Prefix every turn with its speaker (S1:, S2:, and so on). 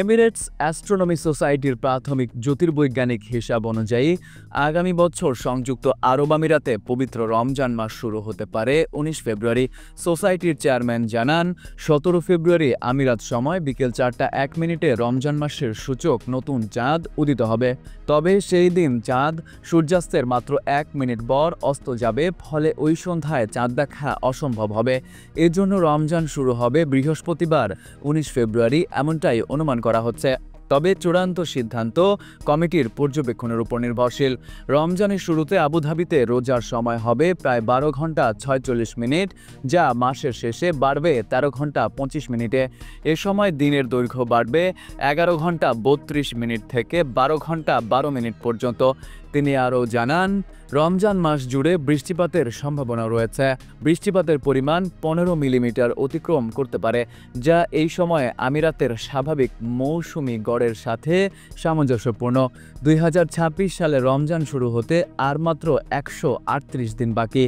S1: Emirates astronomy সোসাইটির প্রাথমিক জ্যোতির্বৈজ্ঞানিক হিসাব অনুযায়ী আগামী বছর সংযুক্ত আরব আমিরাতে পবিত্র রমজান মাস শুরু হতে পারে ১৯ ফেব্রুয়ারি। সোসাইটির চেয়ারম্যান জানান, ১৭ ফেব্রুয়ারি আমিরাত সময় বিকেল ৪টা ১ মিনিটে রমজান মাসের সূচক নতুন চাঁদ উদিত হবে। তবে সেই দিন চাঁদ সূর্যাস্তের মাত্র ১ মিনিট পর অস্ত যাবে, ফলে ওই সন্ধ্যায় চাঁদ দেখা অসম্ভব হবে। এজন্য রমজান শুরু হবে বৃহস্পতিবার ১৯ ফেব্রুয়ারি, এমনটাই অনুমান করা হচ্ছে। তবে চূড়ান্ত সিদ্ধান্ত কমিটির পর্যবেক্ষণের উপর নির্ভরশীল। রমজানের শুরুতে আবুধাবিতে রোজার সময় হবে প্রায় ১২ ঘন্টা ৪৬ মিনিট, যা মাসের শেষে বাড়বে ১৩ ঘন্টা ২৫ মিনিটে। এ সময় দিনের দৈর্ঘ্য বাড়বে ১১ ঘন্টা ৩২ মিনিট থেকে ১২ ঘন্টা ১২ মিনিট পর্যন্ত। তিনি আরও জানান, রমজান মাস জুড়ে বৃষ্টিপাতের সম্ভাবনা রয়েছে। বৃষ্টিপাতের পরিমাণ ১৫ মিলিমিটার অতিক্রম করতে পারে, যা এই সময়ে আমিরাতের স্বাভাবিক মৌসুমি গড়ের সাথে সামঞ্জস্যপূর্ণ। ২০২৬ সালে রমজান শুরু হতে আর মাত্র ১৩৮ দিন বাকি।